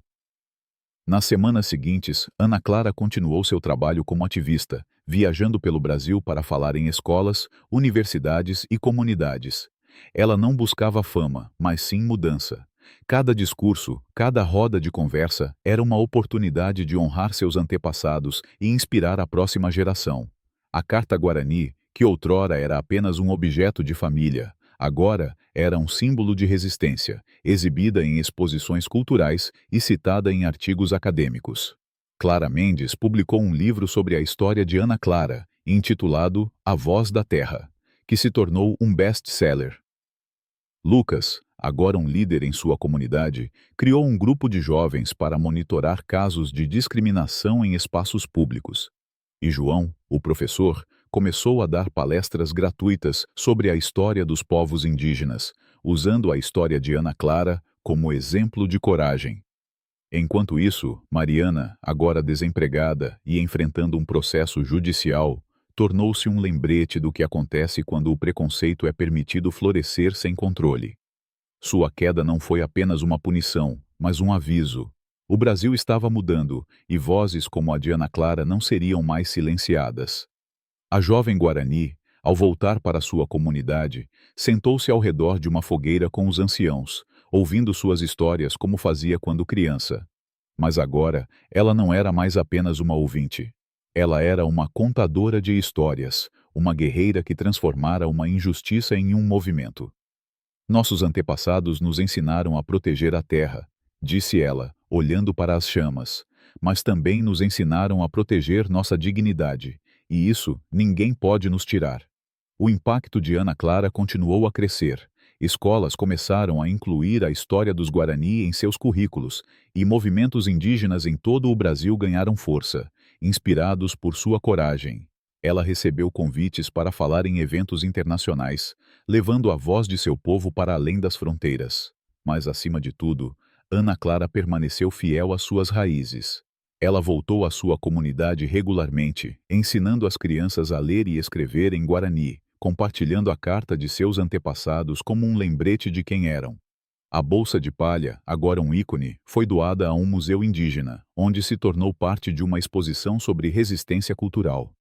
Nas semanas seguintes, Ana Clara continuou seu trabalho como ativista, viajando pelo Brasil para falar em escolas, universidades e comunidades. Ela não buscava fama, mas sim mudança. Cada discurso, cada roda de conversa era uma oportunidade de honrar seus antepassados e inspirar a próxima geração. A Carta Guarani, que outrora era apenas um objeto de família, agora era um símbolo de resistência, exibida em exposições culturais e citada em artigos acadêmicos. Clara Mendes publicou um livro sobre a história de Ana Clara, intitulado A Voz da Terra, que se tornou um best-seller. Lucas, agora um líder em sua comunidade, criou um grupo de jovens para monitorar casos de discriminação em espaços públicos. E João, o professor, começou a dar palestras gratuitas sobre a história dos povos indígenas, usando a história de Ana Clara como exemplo de coragem. Enquanto isso, Mariana, agora desempregada e enfrentando um processo judicial, tornou-se um lembrete do que acontece quando o preconceito é permitido florescer sem controle. Sua queda não foi apenas uma punição, mas um aviso. O Brasil estava mudando, e vozes como a de Ana Clara não seriam mais silenciadas. A jovem Guarani, ao voltar para sua comunidade, sentou-se ao redor de uma fogueira com os anciãos, ouvindo suas histórias como fazia quando criança. Mas agora, ela não era mais apenas uma ouvinte. Ela era uma contadora de histórias, uma guerreira que transformara uma injustiça em um movimento. Nossos antepassados nos ensinaram a proteger a terra, disse ela, olhando para as chamas, mas também nos ensinaram a proteger nossa dignidade, e isso ninguém pode nos tirar. O impacto de Ana Clara continuou a crescer. Escolas começaram a incluir a história dos Guarani em seus currículos, e movimentos indígenas em todo o Brasil ganharam força, inspirados por sua coragem. Ela recebeu convites para falar em eventos internacionais, levando a voz de seu povo para além das fronteiras. Mas, acima de tudo, Ana Clara permaneceu fiel às suas raízes. Ela voltou à sua comunidade regularmente, ensinando as crianças a ler e escrever em Guarani, compartilhando a carta de seus antepassados como um lembrete de quem eram. A bolsa de palha, agora um ícone, foi doada a um museu indígena, onde se tornou parte de uma exposição sobre resistência cultural.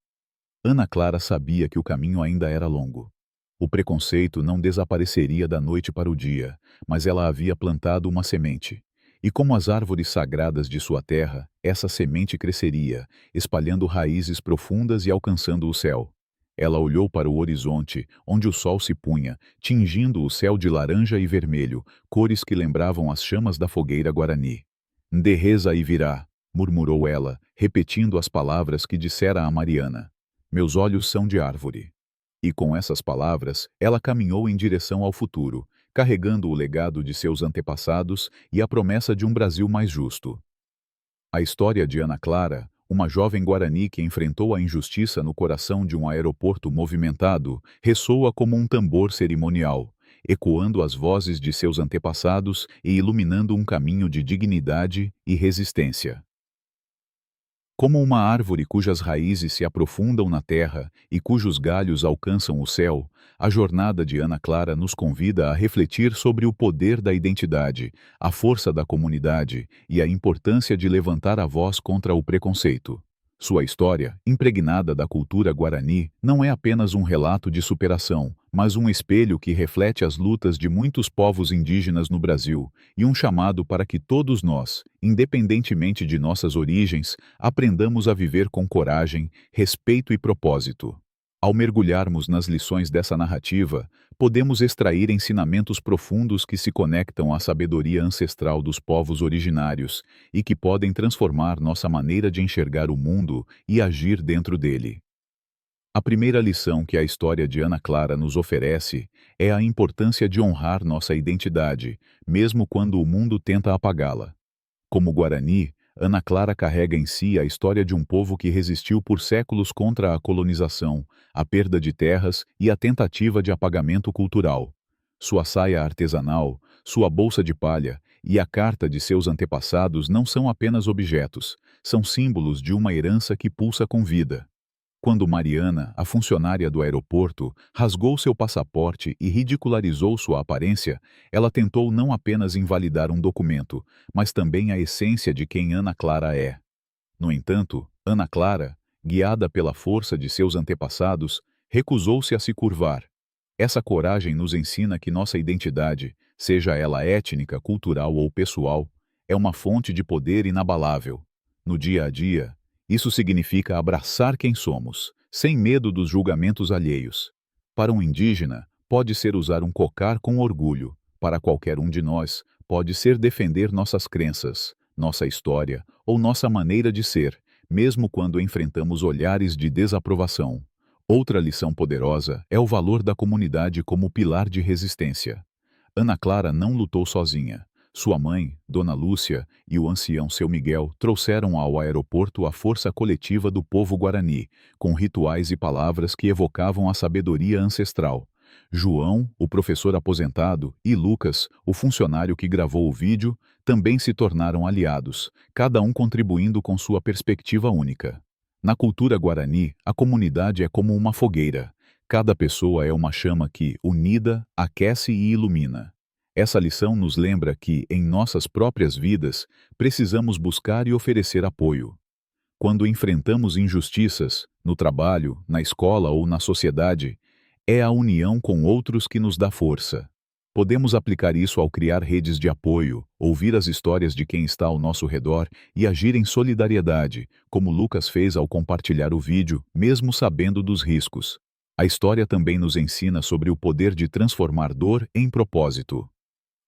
Ana Clara sabia que o caminho ainda era longo. O preconceito não desapareceria da noite para o dia, mas ela havia plantado uma semente. E como as árvores sagradas de sua terra, essa semente cresceria, espalhando raízes profundas e alcançando o céu. Ela olhou para o horizonte, onde o sol se punha, tingindo o céu de laranja e vermelho, cores que lembravam as chamas da fogueira guarani. "Nderreza e virá", murmurou ela, repetindo as palavras que dissera a Mariana. "Meus olhos são de árvore." E com essas palavras, ela caminhou em direção ao futuro, carregando o legado de seus antepassados e a promessa de um Brasil mais justo. A história de Ana Clara, uma jovem guarani que enfrentou a injustiça no coração de um aeroporto movimentado, ressoa como um tambor cerimonial, ecoando as vozes de seus antepassados e iluminando um caminho de dignidade e resistência. Como uma árvore cujas raízes se aprofundam na terra e cujos galhos alcançam o céu, a jornada de Ana Clara nos convida a refletir sobre o poder da identidade, a força da comunidade e a importância de levantar a voz contra o preconceito. Sua história, impregnada da cultura guarani, não é apenas um relato de superação, mas um espelho que reflete as lutas de muitos povos indígenas no Brasil e um chamado para que todos nós, independentemente de nossas origens, aprendamos a viver com coragem, respeito e propósito. Ao mergulharmos nas lições dessa narrativa, podemos extrair ensinamentos profundos que se conectam à sabedoria ancestral dos povos originários e que podem transformar nossa maneira de enxergar o mundo e agir dentro dele. A primeira lição que a história de Ana Clara nos oferece é a importância de honrar nossa identidade, mesmo quando o mundo tenta apagá-la. Como Guarani, Ana Clara carrega em si a história de um povo que resistiu por séculos contra a colonização, a perda de terras e a tentativa de apagamento cultural. Sua saia artesanal, sua bolsa de palha e a carta de seus antepassados não são apenas objetos, são símbolos de uma herança que pulsa com vida. Quando Mariana, a funcionária do aeroporto, rasgou seu passaporte e ridicularizou sua aparência, ela tentou não apenas invalidar um documento, mas também a essência de quem Ana Clara é. No entanto, Ana Clara, guiada pela força de seus antepassados, recusou-se a se curvar. Essa coragem nos ensina que nossa identidade, seja ela étnica, cultural ou pessoal, é uma fonte de poder inabalável. No dia a dia, isso significa abraçar quem somos, sem medo dos julgamentos alheios. Para um indígena, pode ser usar um cocar com orgulho. Para qualquer um de nós, pode ser defender nossas crenças, nossa história ou nossa maneira de ser, mesmo quando enfrentamos olhares de desaprovação. Outra lição poderosa é o valor da comunidade como pilar de resistência. Ana Clara não lutou sozinha. Sua mãe, Dona Lúcia, e o ancião Seu Miguel trouxeram ao aeroporto a força coletiva do povo guarani, com rituais e palavras que evocavam a sabedoria ancestral. João, o professor aposentado, e Lucas, o funcionário que gravou o vídeo, também se tornaram aliados, cada um contribuindo com sua perspectiva única. Na cultura guarani, a comunidade é como uma fogueira. Cada pessoa é uma chama que, unida, aquece e ilumina. Essa lição nos lembra que, em nossas próprias vidas, precisamos buscar e oferecer apoio. Quando enfrentamos injustiças, no trabalho, na escola ou na sociedade, é a união com outros que nos dá força. Podemos aplicar isso ao criar redes de apoio, ouvir as histórias de quem está ao nosso redor e agir em solidariedade, como Lucas fez ao compartilhar o vídeo, mesmo sabendo dos riscos. A história também nos ensina sobre o poder de transformar dor em propósito.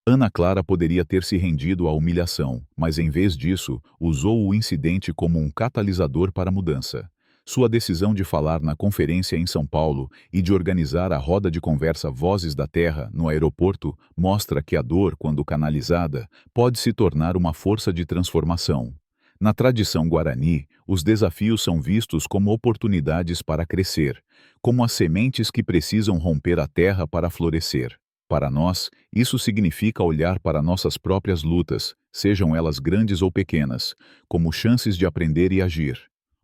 Ana Clara poderia ter se rendido à humilhação, mas em vez disso, usou o incidente como um catalisador para a mudança. Sua decisão de falar na conferência em São Paulo e de organizar a roda de conversa Vozes da Terra no aeroporto mostra que a dor, quando canalizada, pode se tornar uma força de transformação. Na tradição guarani, os desafios são vistos como oportunidades para crescer, como as sementes que precisam romper a terra para florescer. Para nós, isso significa olhar para nossas próprias lutas, sejam elas grandes ou pequenas, como chances de aprender e agir.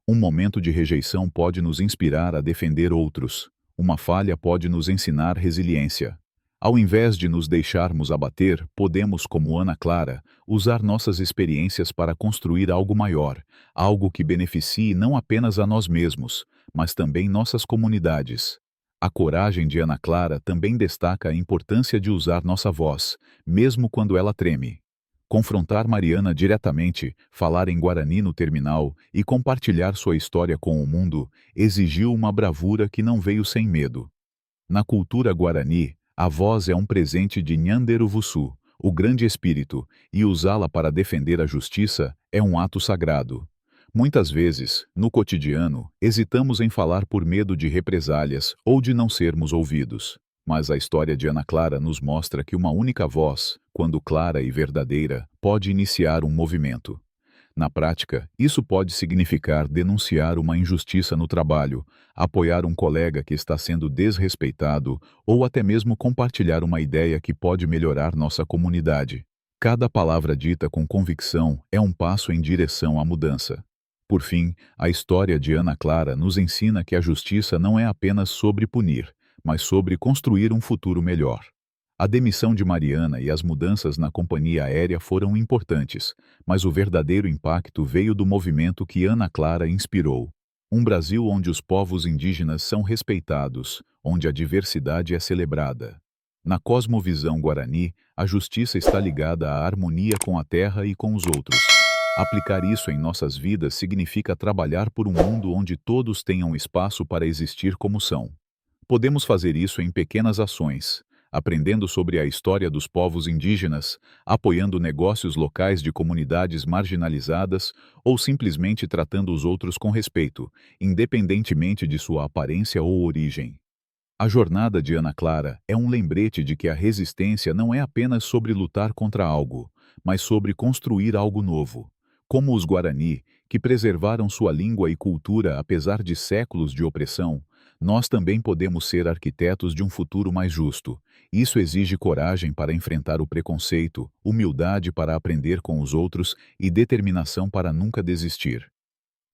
Um momento de rejeição pode nos inspirar a defender outros. Uma falha pode nos ensinar resiliência. Ao invés de nos deixarmos abater, podemos, como Ana Clara, usar nossas experiências para construir algo maior, algo que beneficie não apenas a nós mesmos, mas também nossas comunidades. A coragem de Ana Clara também destaca a importância de usar nossa voz, mesmo quando ela treme. Confrontar Mariana diretamente, falar em Guarani no terminal e compartilhar sua história com o mundo exigiu uma bravura que não veio sem medo. Na cultura guarani, a voz é um presente de Nyanderuvuçu, o grande espírito, e usá-la para defender a justiça é um ato sagrado. Muitas vezes, no cotidiano, hesitamos em falar por medo de represálias ou de não sermos ouvidos. Mas a história de Ana Clara nos mostra que uma única voz, quando clara e verdadeira, pode iniciar um movimento. Na prática, isso pode significar denunciar uma injustiça no trabalho, apoiar um colega que está sendo desrespeitado ou até mesmo compartilhar uma ideia que pode melhorar nossa comunidade. Cada palavra dita com convicção é um passo em direção à mudança. Por fim, a história de Ana Clara nos ensina que a justiça não é apenas sobre punir, mas sobre construir um futuro melhor. A demissão de Mariana e as mudanças na companhia aérea foram importantes, mas o verdadeiro impacto veio do movimento que Ana Clara inspirou. Um Brasil onde os povos indígenas são respeitados, onde a diversidade é celebrada. Na cosmovisão guarani, a justiça está ligada à harmonia com a terra e com os outros. Aplicar isso em nossas vidas significa trabalhar por um mundo onde todos tenham espaço para existir como são. Podemos fazer isso em pequenas ações, aprendendo sobre a história dos povos indígenas, apoiando negócios locais de comunidades marginalizadas ou simplesmente tratando os outros com respeito, independentemente de sua aparência ou origem. A jornada de Ana Clara é um lembrete de que a resistência não é apenas sobre lutar contra algo, mas sobre construir algo novo. Como os Guarani, que preservaram sua língua e cultura apesar de séculos de opressão, nós também podemos ser arquitetos de um futuro mais justo. Isso exige coragem para enfrentar o preconceito, humildade para aprender com os outros e determinação para nunca desistir.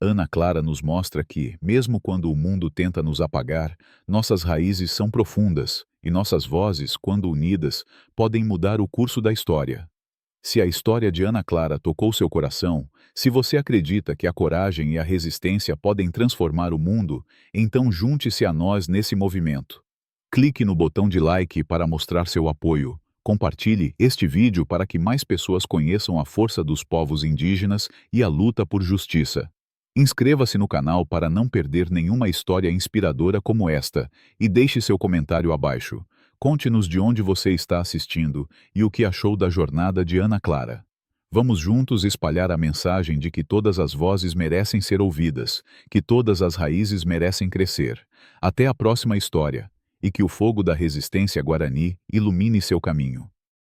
Ana Clara nos mostra que, mesmo quando o mundo tenta nos apagar, nossas raízes são profundas e nossas vozes, quando unidas, podem mudar o curso da história. Se a história de Ana Clara tocou seu coração, se você acredita que a coragem e a resistência podem transformar o mundo, então junte-se a nós nesse movimento. Clique no botão de like para mostrar seu apoio. Compartilhe este vídeo para que mais pessoas conheçam a força dos povos indígenas e a luta por justiça. Inscreva-se no canal para não perder nenhuma história inspiradora como esta e deixe seu comentário abaixo. Conte-nos de onde você está assistindo e o que achou da jornada de Ana Clara. Vamos juntos espalhar a mensagem de que todas as vozes merecem ser ouvidas, que todas as raízes merecem crescer. Até a próxima história, e que o fogo da resistência guarani ilumine seu caminho.